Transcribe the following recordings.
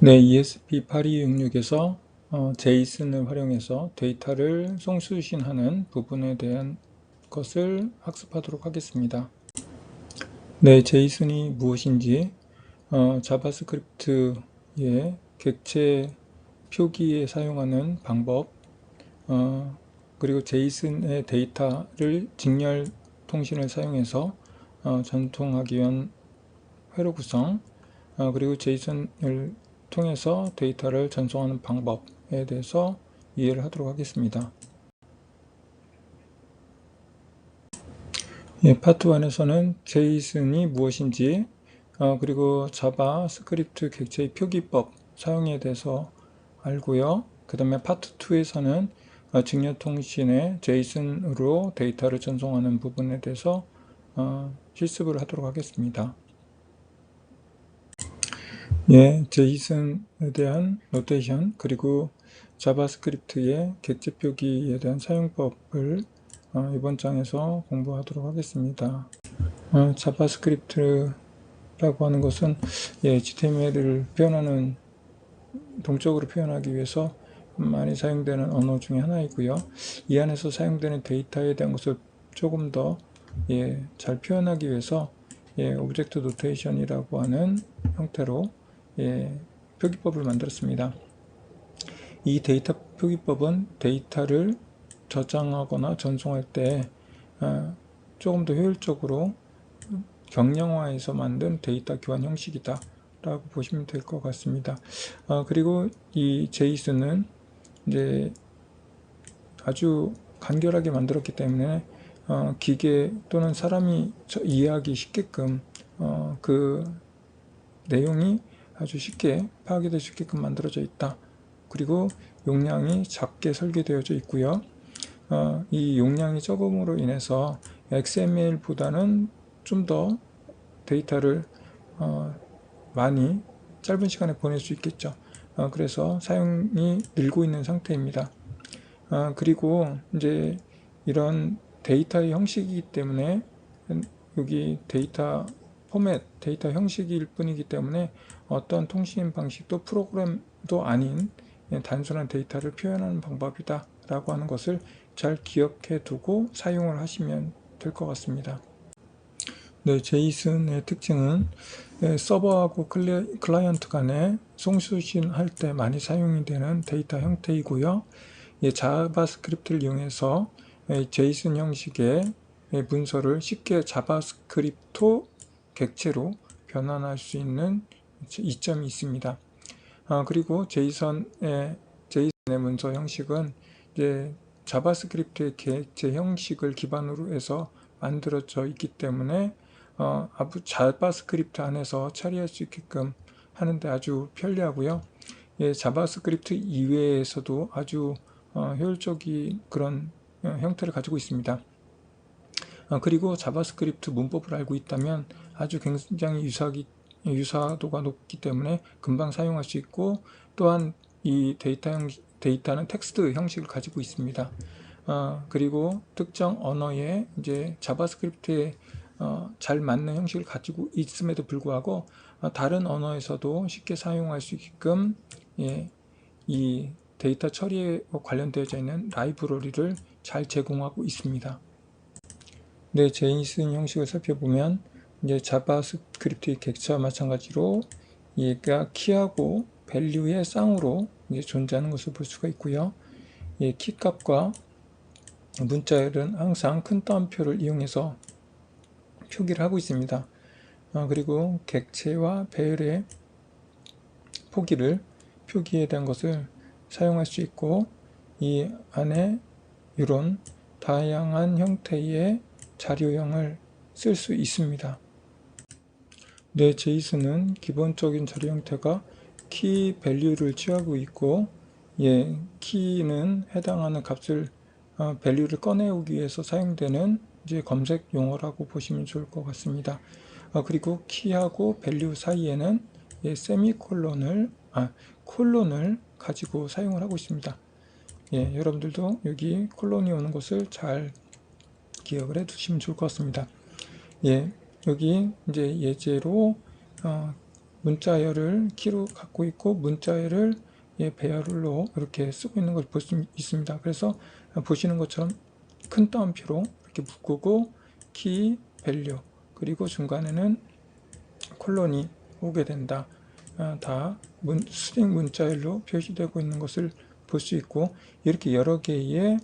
네, ESP8266에서 제이슨을 활용해서 데이터를 송수신하는 부분에 대한 것을 학습하도록 하겠습니다. 네, 제이슨이 무엇인지, 자바스크립트의 객체 표기에 사용하는 방법, 그리고 제이슨의 데이터를 직렬 통신을 사용해서 전송하기 위한 회로 구성, 그리고 제이슨을 통해서 데이터를 전송하는 방법에 대해서 이해를 하도록 하겠습니다. 파트 1에서는 제이슨이 무엇인지, 그리고 자바스크립트 객체의 표기법 사용에 대해서 알고요. 그 다음에 파트 2에서는 직렬통신의 제이슨으로 데이터를 전송하는 부분에 대해서 실습을 하도록 하겠습니다. 제이슨에 대한 노테이션, 그리고 자바스크립트의 객체 표기에 대한 사용법을 이번 장에서 공부하도록 하겠습니다. 자바스크립트라고 하는 것은 HTML을 표현하는, 동적으로 표현하기 위해서 많이 사용되는 언어 중에 하나이고요. 이 안에서 사용되는 데이터에 대한 것을 조금 더 잘 표현하기 위해서 오브젝트 노테이션이라고 하는 형태로 표기법을 만들었습니다. 이 데이터 표기법은 데이터를 저장하거나 전송할 때 조금 더 효율적으로 경량화해서 만든 데이터 교환 형식이다 라고 보시면 될 것 같습니다. 그리고 이 제이슨은 이제 아주 간결하게 만들었기 때문에 기계 또는 사람이 이해하기 쉽게끔 그 내용이 아주 쉽게 파악이 될 수 있게끔 만들어져 있다. 그리고 용량이 작게 설계되어져 있고요. 이 용량이 적음으로 인해서 XML보다는 좀 더 데이터를 많이 짧은 시간에 보낼 수 있겠죠. 그래서 사용이 늘고 있는 상태입니다. 그리고 이제 이런 데이터의 형식이기 때문에 여기 데이터 포맷, 데이터 형식일 뿐이기 때문에 어떤 통신 방식도 프로그램도 아닌 단순한 데이터를 표현하는 방법이다 라고 하는 것을 잘 기억해 두고 사용을 하시면 될 것 같습니다. 네, 제이슨의 특징은 서버하고 클라이언트 간에 송수신할 때 많이 사용이 되는 데이터 형태이고요. 자바스크립트를 이용해서 제이슨 형식의 문서를 쉽게 자바스크립트 객체로 변환할 수 있는 이점이 있습니다. 그리고 제이슨의 문서 형식은 이제 자바스크립트의 객체 형식을 기반으로 해서 만들어져 있기 때문에 자바스크립트 안에서 처리할 수 있게끔 하는데 아주 편리하고요. 자바스크립트 이외에서도 아주 효율적인 그런 형태를 가지고 있습니다. 그리고 자바스크립트 문법을 알고 있다면 아주 굉장히 유사도가 높기 때문에 금방 사용할 수 있고, 또한 이 데이터는 텍스트 형식을 가지고 있습니다. 그리고 특정 언어에 이제 자바스크립트에 잘 맞는 형식을 가지고 있음에도 불구하고 다른 언어에서도 쉽게 사용할 수 있게끔 이 데이터 처리에 관련되어 있는 라이브러리를 잘 제공하고 있습니다. 네, 제이슨 형식을 살펴보면 이제 자바스크립트의 객체와 마찬가지로 얘가 키하고 밸류의 쌍으로 이제 존재하는 것을 볼 수가 있고요. 키값과 문자열은 항상 큰 따옴표를 이용해서 표기를 하고 있습니다. 그리고 객체와 배열의 표기에 대한 것을 사용할 수 있고, 이 안에 이런 다양한 형태의 자료형을 쓸 수 있습니다. 네, 제이슨은 기본적인 자료 형태가 키 밸류를 취하고 있고, 키는 해당하는 값을 밸류를 꺼내오기 위해서 사용되는 이제 검색 용어라고 보시면 좋을 것 같습니다. 그리고 키하고 밸류 사이에는 콜론을 가지고 사용을 하고 있습니다. 여러분들도 여기 콜론이 오는 것을 잘 기억을 해 두시면 좋을 것 같습니다. 여기 이제 예제로 문자열을 키로 갖고 있고 문자열을 배열로 이렇게 쓰고 있는 걸 볼 수 있습니다. 그래서 보시는 것처럼 큰 따옴표로 이렇게 묶고 키, 밸류, 그리고 중간에는 콜론이 오게 된다. 다 스트링 문자열로 표시되고 있는 것을 볼 수 있고, 이렇게 여러 개의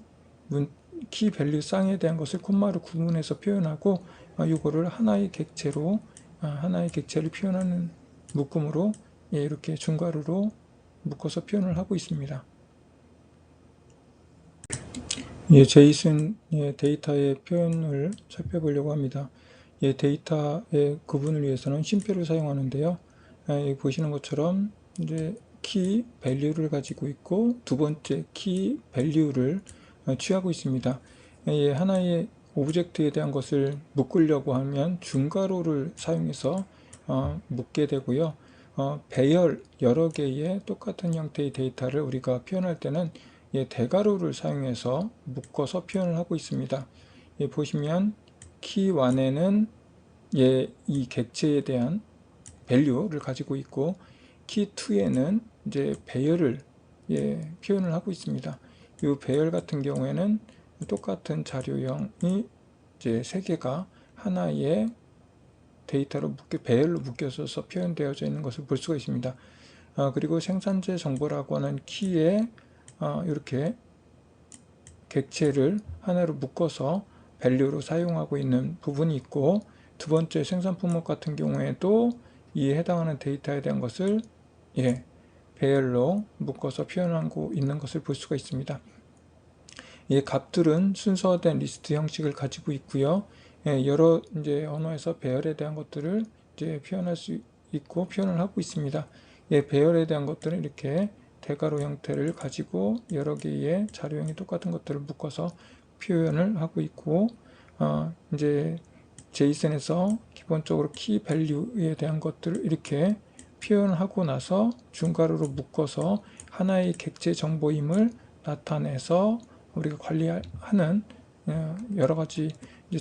키 밸류 쌍에 대한 것을 콤마로 구분해서 표현하고, 이거를 하나의 객체를 표현하는 묶음으로 이렇게 중괄호로 묶어서 표현을 하고 있습니다. 제이슨 데이터의 표현을 살펴보려고 합니다. 데이터의 구분을 위해서는 쉼표를 사용하는데요. 여기 보시는 것처럼 이제 키 밸류를 가지고 있고 두 번째 키 밸류를 취하고 있습니다. 하나의 오브젝트에 대한 것을 묶으려고 하면 중괄호를 사용해서 묶게 되고요. 배열 여러 개의 똑같은 형태의 데이터를 우리가 표현할 때는 대괄호를 사용해서 묶어서 표현을 하고 있습니다. 보시면 키1에는 이 객체에 대한 밸류를 가지고 있고 키2에는 이제 배열을 표현을 하고 있습니다. 이 배열 같은 경우에는 똑같은 자료형이 이제 세 개가 하나의 데이터로 배열로 묶여서 표현되어져 있는 것을 볼 수가 있습니다. 그리고 생산자 정보라고 하는 키에 이렇게 객체를 하나로 묶어서 밸류로 사용하고 있는 부분이 있고, 두 번째 생산 품목 같은 경우에도 이에 해당하는 데이터에 대한 것을 배열로 묶어서 표현하고 있는 것을 볼 수가 있습니다. 값들은 순서된 리스트 형식을 가지고 있고요. 여러 이제 언어에서 배열에 대한 것들을 이제 표현할 수 있고 표현을 하고 있습니다. 배열에 대한 것들은 이렇게 대괄호 형태를 가지고 여러 개의 자료형이 똑같은 것들을 묶어서 표현을 하고 있고, 이제 제이슨에서 기본적으로 키 밸류에 대한 것들을 이렇게 표현하고 나서 중괄호로 묶어서 하나의 객체 정보임을 나타내서 우리가 관리하는 여러 가지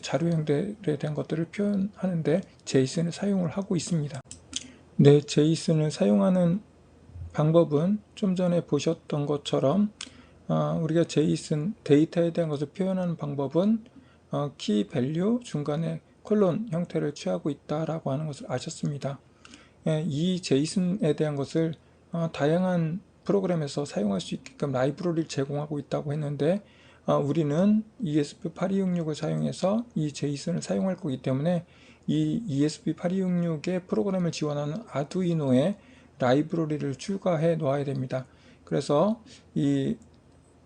자료형들에 대한 것들을 표현하는데 제이슨을 사용을 하고 있습니다. 제이슨을 사용하는 방법은 좀 전에 보셨던 것처럼 우리가 제이슨 데이터에 대한 것을 표현하는 방법은 키 밸류 중간에 콜론 형태를 취하고 있다라고 하는 것을 아셨습니다. 이 제이슨에 대한 것을 다양한 프로그램에서 사용할 수 있게끔 라이브러리를 제공하고 있다고 했는데, 우리는 ESP8266을 사용해서 이 제이슨을 사용할 거기 때문에 이 ESP8266의 프로그램을 지원하는 아두이노에 라이브러리를 추가해 놓아야 됩니다. 그래서 이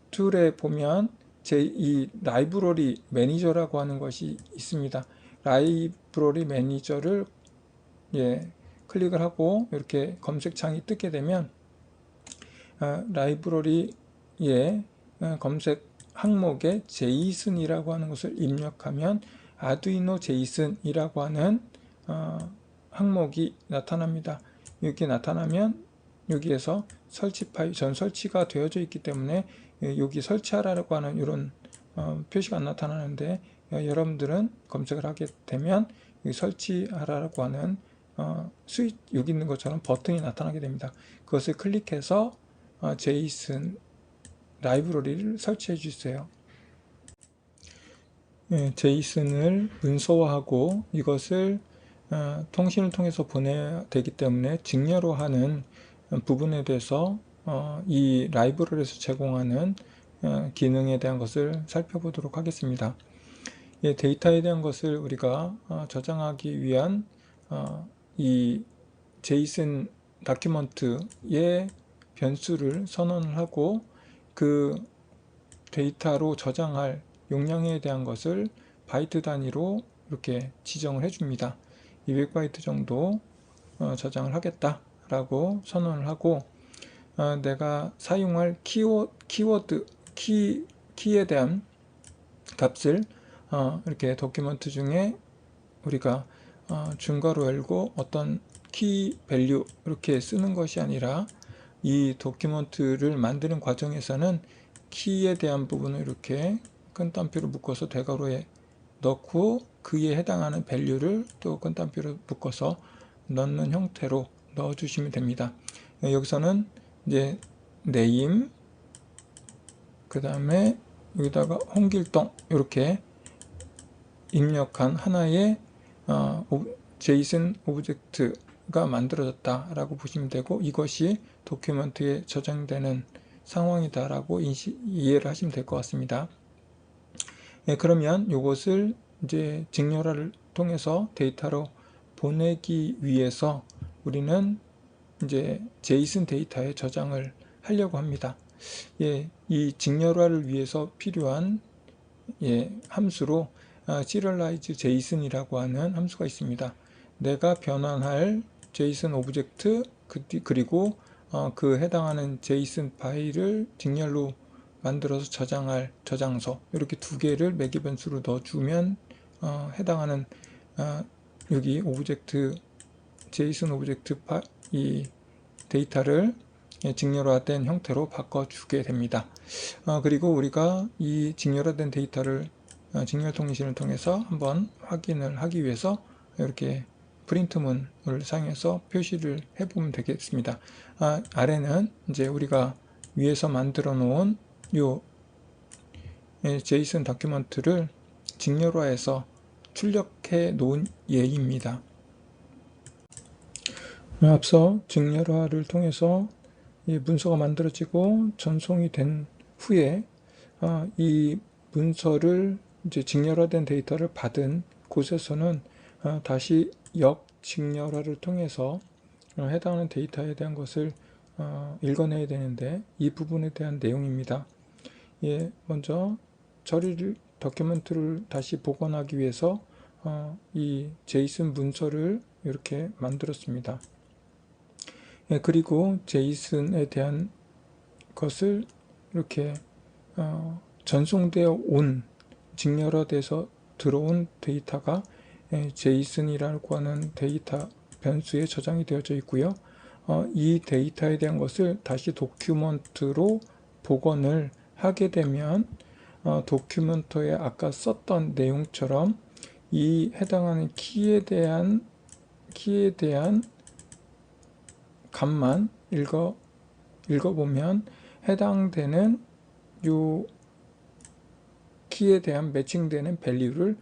툴에 보면 이 라이브러리 매니저라고 하는 것이 있습니다. 라이브러리 매니저를 클릭을 하고 이렇게 검색창이 뜨게 되면 라이브러리의 검색 항목에 제이슨이라고 하는 것을 입력하면 아두이노 제이슨이라고 하는 항목이 나타납니다. 이렇게 나타나면 여기에서 설치 파일 전 설치가 되어져 있기 때문에 여기 설치하라고 하는 이런 표시가 안 나타나는데, 여러분들은 검색을 하게 되면 여기 설치하라고 하는 스위치 여기 있는 것처럼 버튼이 나타나게 됩니다. 그것을 클릭해서 제이슨 라이브러리를 설치해 주세요. 제이슨을 문서화하고 이것을 통신을 통해서 보내야 되기 때문에 직렬로 하는 부분에 대해서 이 라이브러리에서 제공하는 기능에 대한 것을 살펴보도록 하겠습니다. 데이터에 대한 것을 우리가 저장하기 위한 이 제이슨 다큐먼트의 변수를 선언을 하고 그 데이터로 저장할 용량에 대한 것을 바이트 단위로 이렇게 지정을 해줍니다. 200바이트 정도 저장을 하겠다라고 선언을 하고, 내가 사용할 키워드, 키에 대한 값을 이렇게 도큐먼트 중에 우리가 중괄호 열고 어떤 키 밸류 이렇게 쓰는 것이 아니라 이 도큐먼트를 만드는 과정에서는 키에 대한 부분을 이렇게 큰 따옴표로 묶어서 대괄호에 넣고 그에 해당하는 밸류를 또 큰 따옴표로 묶어서 넣는 형태로 넣어 주시면 됩니다. 여기서는 이제 name, 그 다음에 여기다가 홍길동 이렇게 입력한 하나의 JSON 오브젝트가 만들어졌다 라고 보시면 되고, 이것이 도큐멘트에 저장되는 상황이다 라고 이해를 하시면 될 것 같습니다. 그러면 이것을 이제 직렬화를 통해서 데이터로 보내기 위해서 우리는 이제 JSON 데이터에 저장을 하려고 합니다. 이 직렬화를 위해서 필요한 함수로 serialize JSON이라고 하는 함수가 있습니다. 내가 변환할 JSON 오브젝트 그리고 그 해당하는 JSON 파일을 직렬로 만들어서 저장할 저장소, 이렇게 두 개를 매개 변수로 넣어주면 해당하는 여기 오브젝트 JSON 오브젝트 이 데이터를 직렬화된 형태로 바꿔주게 됩니다. 그리고 우리가 이 직렬화된 데이터를 직렬 통신을 통해서 한번 확인을 하기 위해서 이렇게 프린트문을 사용해서 표시를 해보면 되겠습니다. 아래는 이제 우리가 위에서 만들어 놓은 요 JSON 다큐멘트를 직렬화해서 출력해 놓은 예입니다. 앞서 직렬화를 통해서 이 문서가 만들어지고 전송이 된 후에 이 문서를 이제 직렬화된 데이터를 받은 곳에서는 다시 역직렬화를 통해서 해당하는 데이터에 대한 것을 읽어내야 되는데, 이 부분에 대한 내용입니다. 먼저 처리를 도큐멘트를 다시 복원하기 위해서 이 JSON 문서를 이렇게 만들었습니다. 그리고 JSON에 대한 것을 이렇게 전송되어 온 직렬화돼서 들어온 데이터가 JSON이라고 하는 데이터 변수에 저장이 되어져 있고요. 이 데이터에 대한 것을 다시 도큐멘트로 복원을 하게 되면 도큐멘트에 아까 썼던 내용처럼 이 해당하는 키에 대한 값만 읽어보면 해당되는 요 키에 대한 매칭되는 밸류를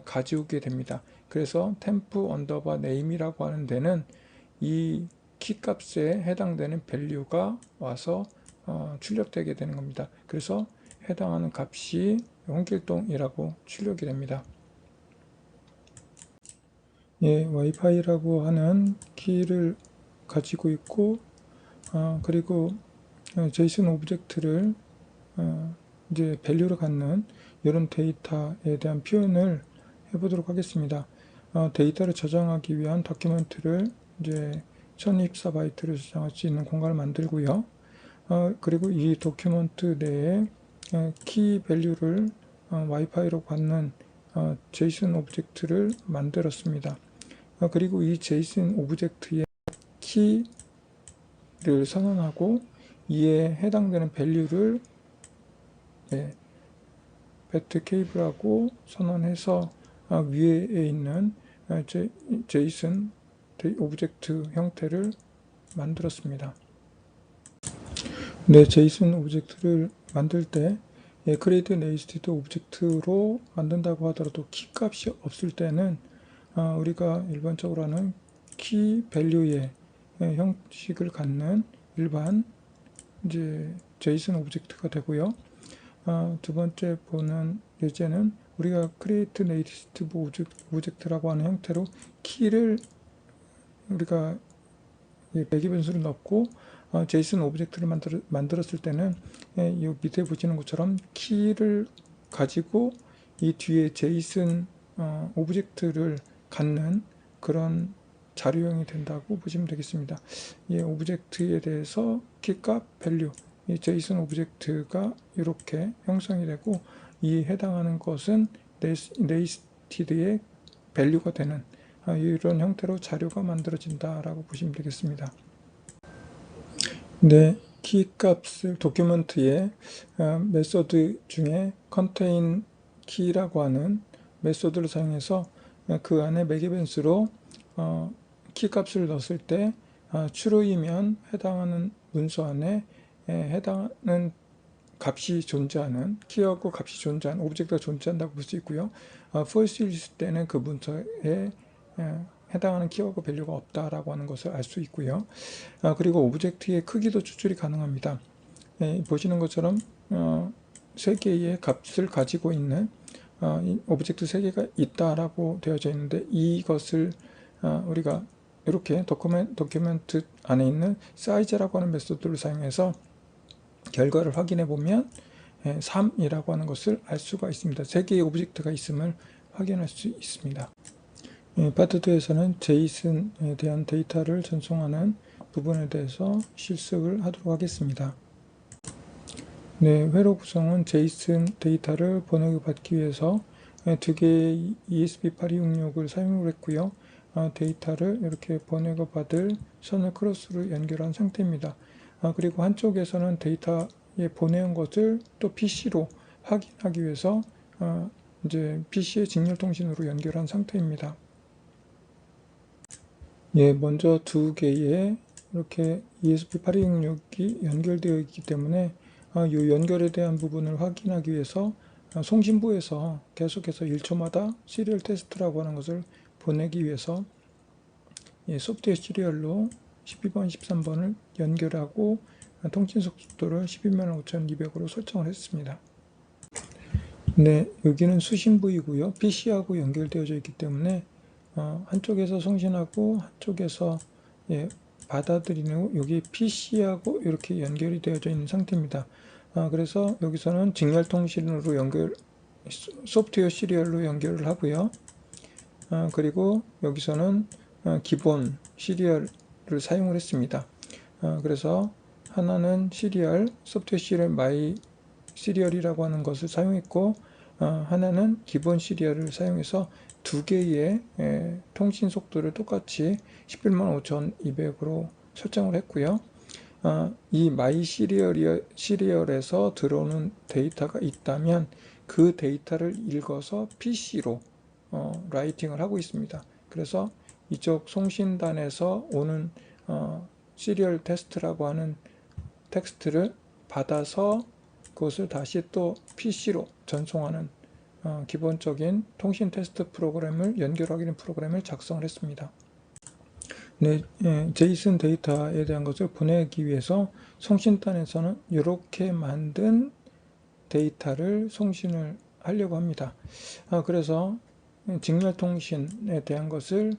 가져오게 됩니다. 그래서 temp underbar name이라고 하는 데는 이 키 값에 해당되는 밸류가 와서 출력되게 되는 겁니다. 그래서 해당하는 값이 홍길동이라고 출력이 됩니다. 와이파이라고 하는 키를 가지고 있고, 그리고 JSON 오브젝트를 이제 밸류로 갖는 이런 데이터에 대한 표현을 해보도록 하겠습니다. 데이터를 저장하기 위한 다큐멘트를 이제 1024바이트를 저장할 수 있는 공간을 만들고요. 그리고 이 도큐멘트 내에 키 밸류를 와이파이로 갖는 JSON 오브젝트를 만들었습니다. 그리고 이 JSON 오브젝트의 키를 선언하고 이에 해당되는 밸류를 배트 케이블하고 선언해서 위에 있는 JSON 오브젝트 형태를 만들었습니다. JSON 오브젝트를 만들 때 create nested 오브젝트로 만든다고 하더라도 키 값이 없을 때는 우리가 일반적으로 하는 키 밸류의 형식을 갖는 일반 이제 JSON 오브젝트가 되고요. 두 번째 보는 예제는 우리가 create nested 오브젝트라고 하는 형태로 키를 우리가 매개 변수를 넣고 JSON 오브젝트를 만들었을 때는 이 밑에 보시는 것처럼 키를 가지고 이 뒤에 JSON 오브젝트를 갖는 그런 자료형이 된다고 보시면 되겠습니다. 이 오브젝트에 대해서 키값 밸류, 이 JSON 오브젝트가 이렇게 형성이 되고 이 해당하는 것은 네스티드의 밸류가 되는 이런 형태로 자료가 만들어진다라고 보시면 되겠습니다. 키값을 도큐멘트의 메소드 중에 contain key라고 하는 메소드를 사용해서 그 안에 매개 변수로 키값을 넣었을 때 true이면 해당하는 문서 안에 해당하는 값이 존재하는, 키하고 값이 존재하는 오브젝트가 존재한다고 볼 수 있고요. false일 때는 그 문서에 해당하는 키하고 밸류가 없다라고 하는 것을 알 수 있고요. 그리고 오브젝트의 크기도 추출이 가능합니다. 보시는 것처럼 3개의 값을 가지고 있는 오브젝트 3개가 있다라고 되어져 있는데, 이것을 우리가 이렇게 도큐멘트 안에 있는 사이즈라고 하는 메소드를 사용해서 결과를 확인해 보면 3이라고 하는 것을 알 수가 있습니다. 3개의 오브젝트가 있음을 확인할 수 있습니다. 파트 2에서는 제이슨에 대한 데이터를 전송하는 부분에 대해서 실습을 하도록 하겠습니다. 회로 구성은 제이슨 데이터를 번역받기 위해서 2개의 ESP8266을 사용을 했고요. 데이터를 이렇게 번역을 받을 선을 크로스로 연결한 상태입니다. 그리고 한쪽에서는 데이터에 보내온 것을 또 PC로 확인하기 위해서 이제 PC의 직렬 통신으로 연결한 상태입니다. 먼저 2개의 이렇게 ESP8266이 연결되어 있기 때문에 이 연결에 대한 부분을 확인하기 위해서 송신부에서 계속해서 1초마다 시리얼 테스트라고 하는 것을 보내기 위해서 소프트웨어 시리얼로 12번, 13번을 연결하고 통신 속도를 125,200으로 설정을 했습니다. 여기는 수신부이고요. PC하고 연결되어져 있기 때문에 한쪽에서 송신하고 한쪽에서 받아들이는, 여기 PC하고 이렇게 연결이 되어져 있는 상태입니다. 그래서 여기서는 직렬 통신으로 소프트웨어 시리얼로 연결을 하고요. 그리고 여기서는 기본 시리얼을 사용을 했습니다. 그래서 하나는 소프트웨어 시리얼 마이 시리얼이라고 하는 것을 사용했고, 하나는 기본 시리얼을 사용해서 2개의 통신 속도를 똑같이 115,200으로 설정을 했고요. 이 마이 시리얼에서 들어오는 데이터가 있다면 그 데이터를 읽어서 PC로 라이팅을 하고 있습니다. 그래서 이쪽 송신단에서 오는 시리얼 테스트라고 하는 텍스트를 받아서 그것을 다시 또 PC로 전송하는 기본적인 통신 테스트 프로그램을 연결하기는 프로그램을 작성을 했습니다. 제이슨 데이터에 대한 것을 보내기 위해서 송신단에서는 이렇게 만든 데이터를 송신을 하려고 합니다. 그래서 직렬 통신에 대한 것을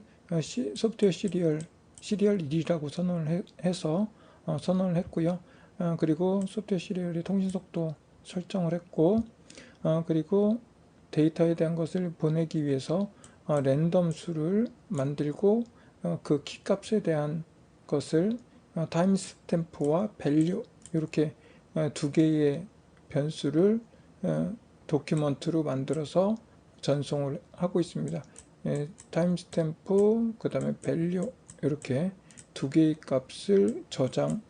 소프트웨어 시리얼 1이라고 선언을 해서 선언을 했고요. 그리고 소프트웨어 시리얼의 통신 속도 설정을 했고, 그리고 데이터에 대한 것을 보내기 위해서 랜덤 수를 만들고, 그 키값에 대한 것을 타임 스탬프와 밸류, 이렇게 2개의 변수를 도큐먼트로 만들어서 전송을 하고 있습니다. 타임 스탬프, 그 다음에 밸류, 이렇게 2개의 값을 저장하도록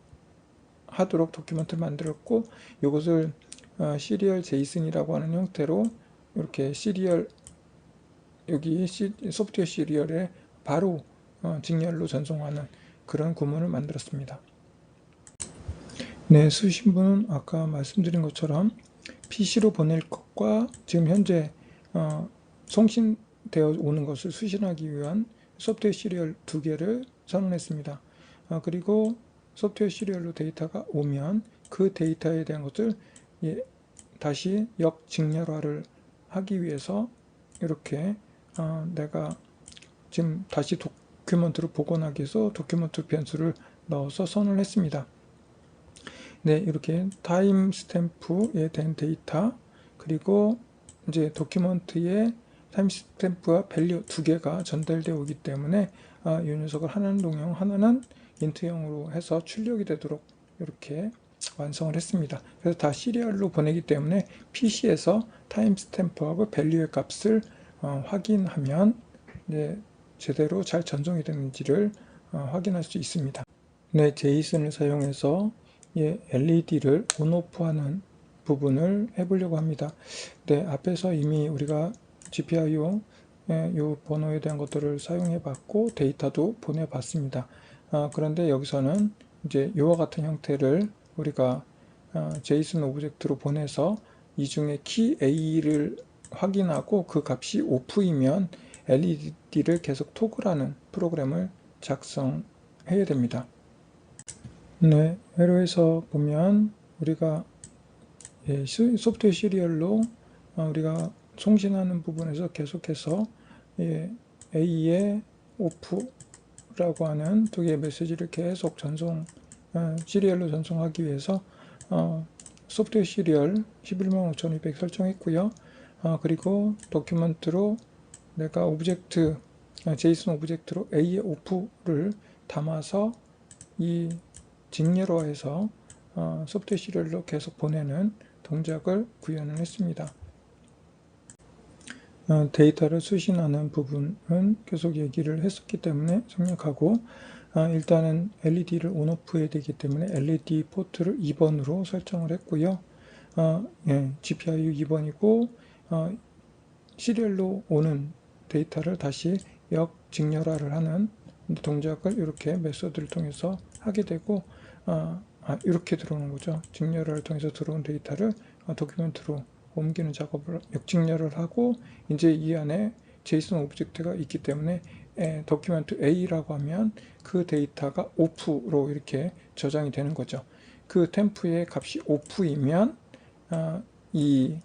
도큐먼트를 만들었고, 이것을 시리얼 제이슨이라고 하는 형태로 이렇게 여기 소프트웨어 시리얼에 바로 직렬로 전송하는 그런 구문을 만들었습니다. 수신부는 아까 말씀드린 것처럼 PC로 보낼 것과 지금 현재 송신되어 오는 것을 수신하기 위한 소프트웨어 시리얼 2개를 선언했습니다. 그리고 소프트웨어 시리얼로 데이터가 오면 그 데이터에 대한 것을 다시 역직렬화를 하기 위해서 이렇게 내가 지금 다시 도큐먼트로 복원하기 위해서 도큐먼트 변수를 넣어서 선언을 했습니다. 이렇게 타임 스탬프에 대한 데이터, 그리고 이제 도큐먼트에 타임 스탬프와 밸류 2개가 전달되어 오기 때문에 이 녀석을 하나는 동형, 하나는 인트형으로 해서 출력이 되도록 이렇게 완성을 했습니다. 그래서 다 시리얼로 보내기 때문에 PC에서 타임 스탬프하고 밸류의 값을 확인하면 제대로 잘 전송이 되는지를 확인할 수 있습니다. 제이슨을 사용해서 LED를 온오프하는 부분을 해보려고 합니다. 앞에서 이미 우리가 GPIO 이 번호에 대한 것들을 사용해 봤고 데이터도 보내 봤습니다. 그런데 여기서는 이제 이와 같은 형태를 우리가 JSON 오브젝트로 보내서 이 중에 키 A를 확인하고 그 값이 오프이면 LED를 계속 토글하는 프로그램을 작성해야 됩니다. 네, 에러에서 보면 우리가 소프트웨어 시리얼로 우리가 송신하는 부분에서 계속해서 A의 오프라고 하는 두 개의 메시지를 계속 시리얼로 전송하기 위해서 소프트웨어 시리얼 115,200 설정했고요. 그리고 도큐먼트로 내가 오브젝트 JSON 오브젝트로 A의 오프를 담아서 이 직렬화해서 소프트웨어 시리얼로 계속 보내는 동작을 구현을 했습니다. 데이터를 수신하는 부분은 계속 얘기를 했었기 때문에 생략하고 일단은 LED를 온오프 해야 되기 때문에 LED 포트를 2번으로 설정을 했고요. GPIO 2번이고 시리얼로 오는 데이터를 다시 역직렬화를 하는 동작을 이렇게 메소드를 통해서 하게 되고 이렇게 들어오는 거죠. 직렬화를 통해서 들어온 데이터를 도큐멘트로 옮기는 작업을 역직렬을 하고 이제 이 안에 JSON 오브젝트가 있기 때문에 도큐멘트 A라고 하면 그 데이터가 오프로 이렇게 저장이 되는 거죠. 그 템프의 값이 오프이면 이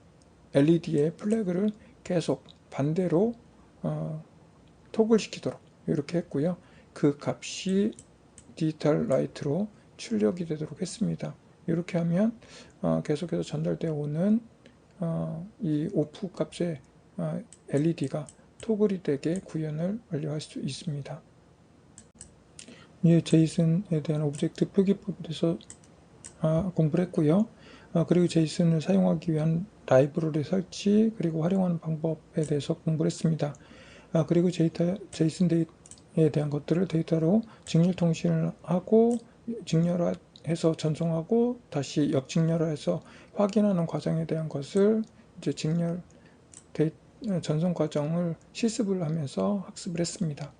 LED의 플래그를 계속 반대로 토글 시키도록 이렇게 했고요. 그 값이 디지털 라이트로 출력이 되도록 했습니다. 이렇게 하면 계속해서 전달되어 오는 이 오프 값의 LED가 토글이 되게 구현을 완료할 수 있습니다. 이 제이슨에 대한 오브젝트 표기법에 대해서 공부를 했고요. 그리고 제이슨을 사용하기 위한 라이브러리 설치 그리고 활용하는 방법에 대해서 공부를 했습니다. 그리고 제이슨 데이터에 대한 것들을 데이터로 직렬 통신을 하고 직렬화해서 전송하고 다시 역직렬화해서 확인하는 과정에 대한 것을 이제 전송 과정을 실습을 하면서 학습을 했습니다.